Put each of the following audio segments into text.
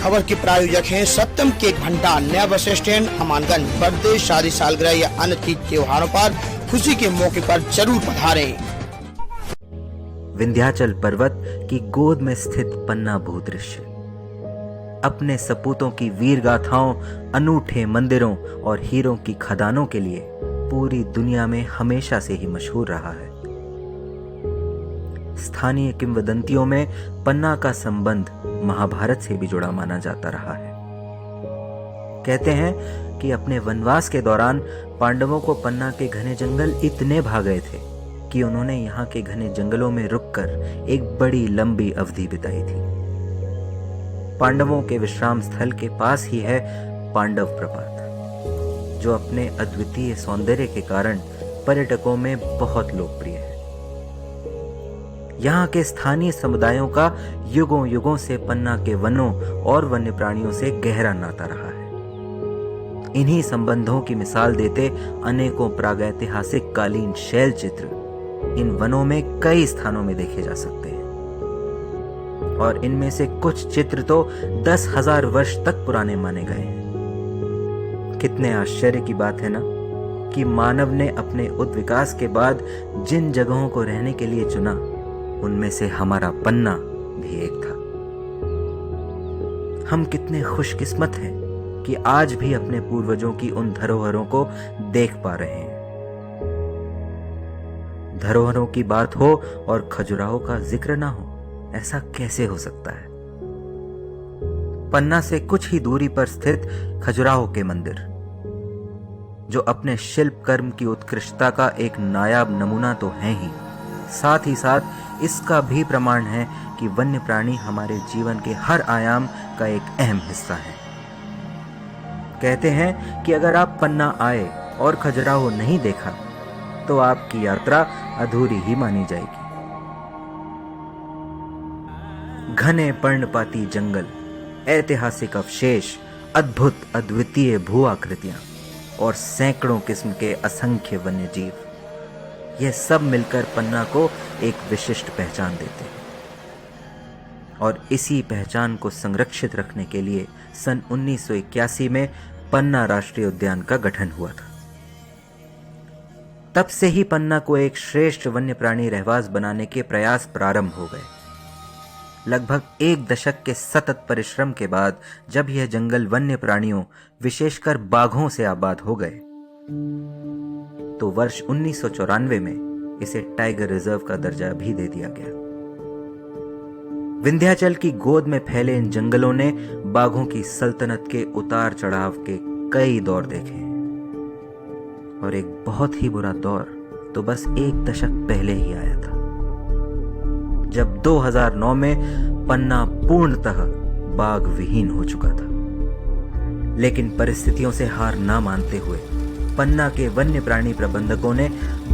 खबर के प्रायोजक हैं सत्यम केक भंडार, नया बस स्टैंड, अमानगंज। बर्थडे, शादी, सालगिरह या अन्य तीज त्योहारों पर खुशी के मौके पर जरूर पधारें। विंध्याचल पर्वत की गोद में स्थित पन्ना भूदृश्य अपने सपूतों की वीर गाथाओं, अनूठे मंदिरों और हीरों की खदानों के लिए पूरी दुनिया में हमेशा से ही मशहूर रहा है। स्थानीय किंवदंतियों में पन्ना का संबंध महाभारत से भी जुड़ा माना जाता रहा है। कहते हैं कि अपने वनवास के दौरान पांडवों को पन्ना के घने जंगल इतने भा गए थे कि उन्होंने यहाँ के घने जंगलों में रुककर एक बड़ी लंबी अवधि बिताई थी। पांडवों के विश्राम स्थल के पास ही है पांडव प्रपात, जो अपने अद्वितीय सौंदर्य के कारण पर्यटकों में बहुत लोकप्रिय है। यहाँ के स्थानीय समुदायों का युगों युगों से पन्ना के वनों और वन्य प्राणियों से गहरा नाता रहा है। इन्हीं संबंधों की मिसाल देते अनेकों प्रागैतिहासिक कालीन शैल चित्र इन वनों में कई स्थानों में देखे जा सकते हैं, और इनमें से कुछ चित्र तो 10,000 वर्ष तक पुराने माने गए हैं। कितने आश्चर्य की बात है ना कि मानव ने अपने उद्विकास के बाद जिन जगहों को रहने के लिए चुना, उनमें से हमारा पन्ना भी एक था। हम कितने खुशकिस्मत हैं कि आज भी अपने पूर्वजों की उन धरोहरों को देख पा रहे हैं। धरोहरों की बात हो और खजुराहो का जिक्र ना हो, ऐसा कैसे हो सकता है? पन्ना से कुछ ही दूरी पर स्थित खजुराहो के मंदिर, जो अपने शिल्प कर्म की उत्कृष्टता का एक नायाब नमूना तो है ही, साथ ही साथ इसका भी प्रमाण है कि वन्य प्राणी हमारे जीवन के हर आयाम का एक अहम हिस्सा है। कहते हैं कि अगर आप पन्ना आए और खजुराहो नहीं देखा तो आपकी यात्रा अधूरी ही मानी जाएगी। घने पर्णपाती जंगल, ऐतिहासिक अवशेष, अद्भुत अद्वितीय भू आकृतियां और सैकड़ों किस्म के असंख्य वन्य जीव, यह सब मिलकर पन्ना को एक विशिष्ट पहचान देते हैं। और इसी पहचान को संरक्षित रखने के लिए सन 1981 में पन्ना राष्ट्रीय उद्यान का गठन हुआ था। तब से ही पन्ना को एक श्रेष्ठ वन्य प्राणी रहवास बनाने के प्रयास प्रारंभ हो गए। लगभग 1 दशक के सतत परिश्रम के बाद जब यह जंगल वन्य प्राणियों, विशेषकर बाघों से आबाद हो गए, तो वर्ष 1994 में इसे टाइगर रिजर्व का दर्जा भी दे दिया गया। विंध्याचल की गोद में फैले इन जंगलों ने बाघों की सल्तनत के उतार चढ़ाव के कई दौर देखे हैं, और एक बहुत ही बुरा दौर तो बस 1 दशक पहले ही आया था, जब 2009 में पन्ना पूर्णतः बाघ विहीन हो चुका था। लेकिन परिस्थितियों से हार ना मानते हुए पन्ना के वन्य प्राणी प्रबंधकों ने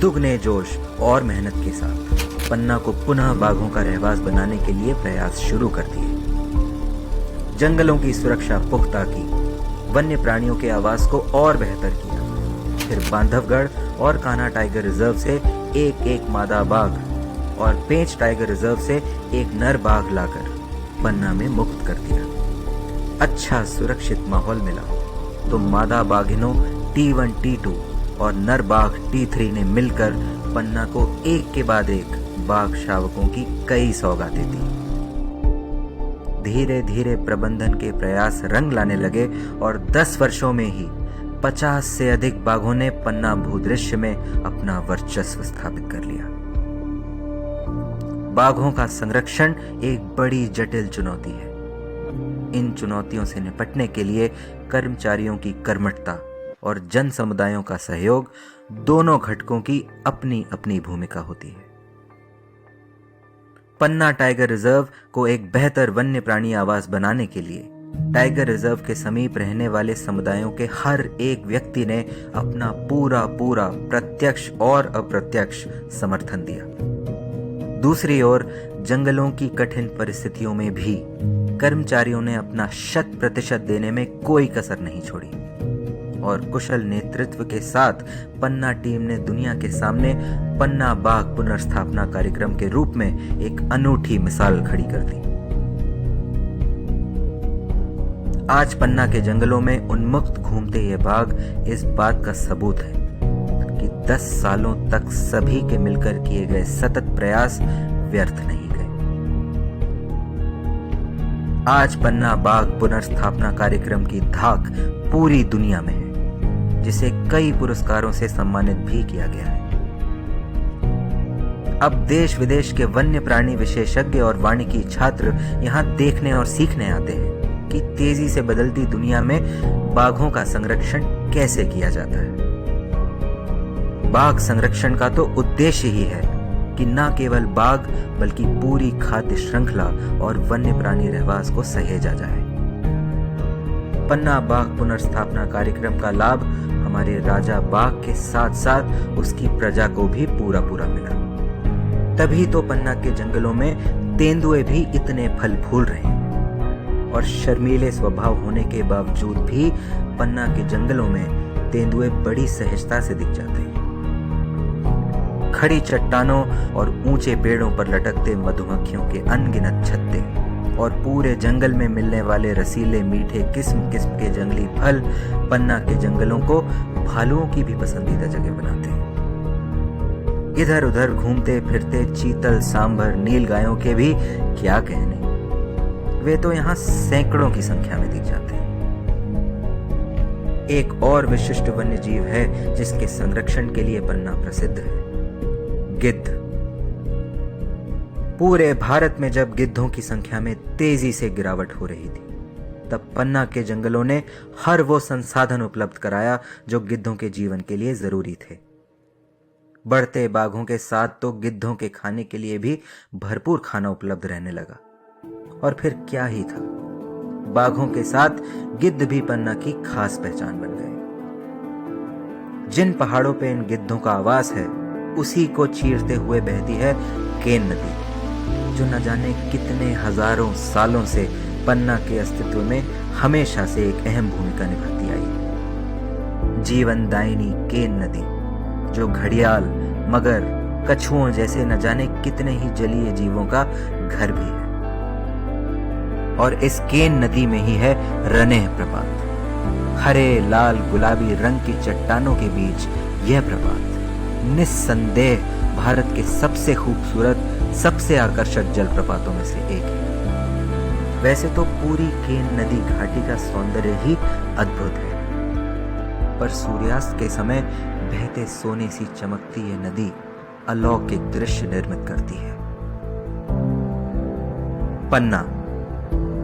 दुगने जोश और मेहनत के साथ पन्ना को पुनः बाघों का रहवास बनाने के लिए प्रयास शुरू कर दिए। जंगलों की सुरक्षा पुख्ता की, वन्य प्राणियों के आवास को और बेहतर किया, फिर बांधवगढ़ और कान्हा टाइगर रिजर्व से एक मादा बाघ और पेंच टाइगर रिजर्व से एक नर बाघ लाकर पन्ना में मुक्त कर दिया। अच्छा सुरक्षित माहौल मिला तो मादा बाघिनों T1, T2 और नर बाघ T3 ने मिलकर पन्ना को एक के बाद एक बाघ शावकों की कई सौगातें दी। धीरे धीरे प्रबंधन के प्रयास रंग लाने लगे और 10 वर्षों में ही 50 से अधिक बाघों ने पन्ना भूदृश्य में अपना वर्चस्व स्थापित कर लिया। बाघों का संरक्षण एक बड़ी जटिल चुनौती है। इन चुनौतियों से निपटने के लिए कर्मचारियों की कर्मठता और जन समुदायों का सहयोग, दोनों घटकों की अपनी अपनी भूमिका होती है। पन्ना टाइगर रिजर्व को एक बेहतर वन्य प्राणी आवास बनाने के लिए टाइगर रिजर्व के समीप रहने वाले समुदायों के हर एक व्यक्ति ने अपना पूरा प्रत्यक्ष और अप्रत्यक्ष समर्थन दिया। दूसरी ओर जंगलों की कठिन परिस्थितियों में भी कर्मचारियों ने अपना 100% देने में कोई कसर नहीं छोड़ी, और कुशल नेतृत्व के साथ पन्ना टीम ने दुनिया के सामने पन्ना बाघ पुनर्स्थापना कार्यक्रम के रूप में एक अनूठी मिसाल खड़ी कर दी। आज पन्ना के जंगलों में उन्मुक्त घूमते ये बाघ इस बात का सबूत है कि 10 सालों तक सभी के मिलकर किए गए सतत प्रयास व्यर्थ नहीं गए। आज पन्ना बाघ पुनर्स्थापना कार्यक्रम की धाक पूरी दुनिया में है, जिसे कई पुरस्कारों से सम्मानित भी किया गया है। अब देश विदेश के वन्य प्राणी विशेषज्ञ और वानिकी छात्र यहाँ देखने और सीखने आते हैं कि तेजी से बदलती दुनिया में बाघों का संरक्षण कैसे किया जाता है। बाघ संरक्षण का तो उद्देश्य ही है कि न केवल बाघ बल्कि पूरी खाद्य श्रृंखला और वन्य प्राणी रहवास को सहेजा जाए। पन्ना बाघ पुनर्स्थापना कार्यक्रम का लाभ हमारे राजा बाघ के साथ साथ उसकी प्रजा को भी पूरा मिला। तभी तो पन्ना के जंगलों में तेंदुए भी इतने फल फूल रहे हैं और शर्मीले स्वभाव होने के बावजूद भी पन्ना के जंगलों में तेंदुए बड़ी सहजता से दिख जाते हैं। खड़ी चट्टानों और ऊंचे पेड़ों पर लटकते मधुमक्खियों के अनगिनत छत्ते और पूरे जंगल में मिलने वाले रसीले मीठे किस्म किस्म के जंगली फल पन्ना के जंगलों को भालुओं की भी पसंदीदा जगह बनाते हैं। इधर उधर घूमते फिरते चीतल, सांभर, नीलगायों के भी क्या कहने, वे तो यहाँ सैकड़ों की संख्या में दिख जाते हैं। एक और विशिष्ट वन्य जीव है जिसके संरक्षण के लिए पन्ना प्रसिद्ध है, गिद्ध। पूरे भारत में जब गिद्धों की संख्या में तेजी से गिरावट हो रही थी, तब पन्ना के जंगलों ने हर वो संसाधन उपलब्ध कराया जो गिद्धों के जीवन के लिए जरूरी थे। बढ़ते बाघों के साथ तो गिद्धों के खाने के लिए भी भरपूर खाना उपलब्ध रहने लगा। और फिर क्या ही था, बाघों के साथ गिद्ध भी पन्ना की खास पहचान बन गए। जिन पहाड़ों पे इन गिद्धों का आवास है, उसी को चीरते हुए बहती है केन नदी, जो न जाने कितने हजारों सालों से पन्ना के अस्तित्व में हमेशा से एक अहम भूमिका निभाती आई। जीवनदायिनी केन नदी, जो घड़ियाल, मगर, कछुओं जैसे न जाने कितने ही जलीय जीवों का घर भी है। और इस केन नदी में ही है रनेह प्रपात। हरे, लाल, गुलाबी रंग की चट्टानों के बीच यह प्रपात निस्संदेह भारत के सबसे खूबसूरत, सबसे आकर्षक जलप्रपातों में से एक है। वैसे तो पूरी केन नदी घाटी का सौंदर्य ही अद्भुत है, पर सूर्यास्त के समय बहते सोने सी चमकती यह नदी अलौकिक दृश्य निर्मित करती है। पन्ना,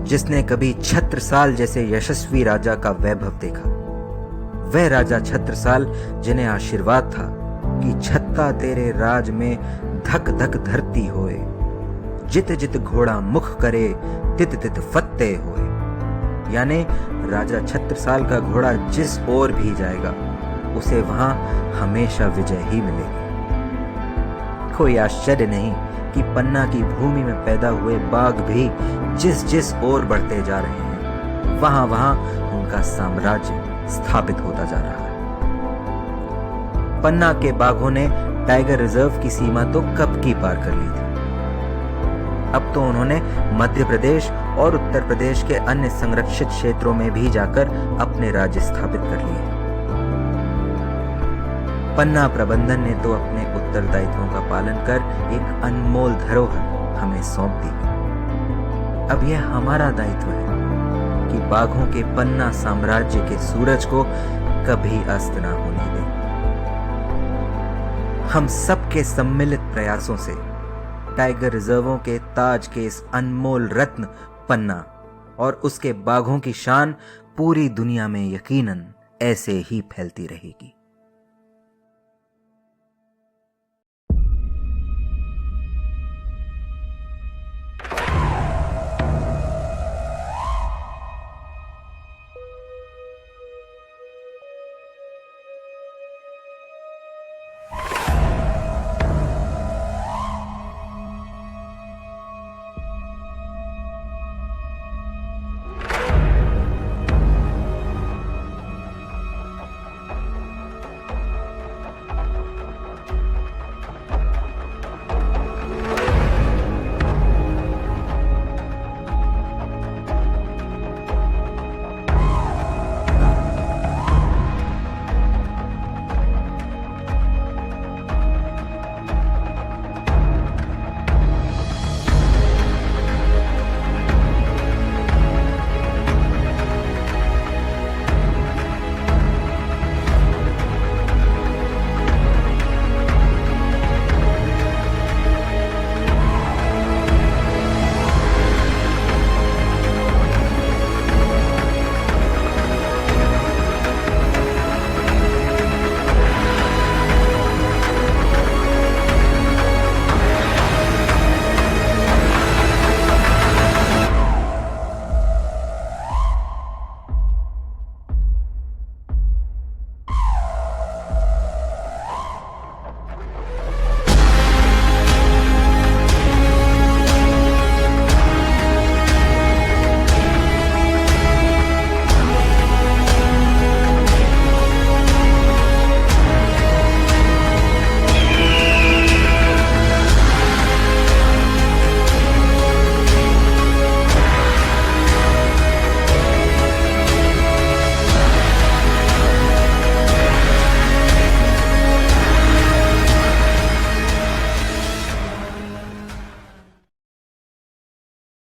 जिसने कभी छत्रसाल जैसे यशस्वी राजा का वैभव देखा, वह राजा छत्रसाल जिन्हें आशीर्वाद था कि छत्ता तेरे राज में धक धक धरती होए, जित जित घोड़ा मुख करे तित तित फत्ते होए। यानी राजा छत्रसाल का घोड़ा जिस ओर भी जाएगा, उसे वहां हमेशा विजय ही मिलेगी। कोई आश्चर्य नहीं कि पन्ना की भूमि में पैदा हुए बाघ भी जिस जिस ओर बढ़ते जा रहे हैं, वहां वहां उनका साम्राज्य स्थापित होता जा रहा है। पन्ना के बाघों ने टाइगर रिजर्व की सीमा तो कब की पार कर ली थी। अब तो उन्होंने मध्य प्रदेश और उत्तर प्रदेश के अन्य संरक्षित क्षेत्रों में भी जाकर अपने राज्य स्थापित कर लिए। पन्ना प्रबंधन ने तो अपने उत्तरदायित्वों का पालन कर एक अनमोल धरोहर हमें सौंप दी। अब यह हमारा दायित्व है कि बाघों के पन्ना साम्राज्य के सूरज को कभी अस्त ना होने दें। हम सबके सम्मिलित प्रयासों से टाइगर रिजर्वों के ताज के इस अनमोल रत्न पन्ना और उसके बाघों की शान पूरी दुनिया में यकीनन ऐसे ही फैलती रहेगी।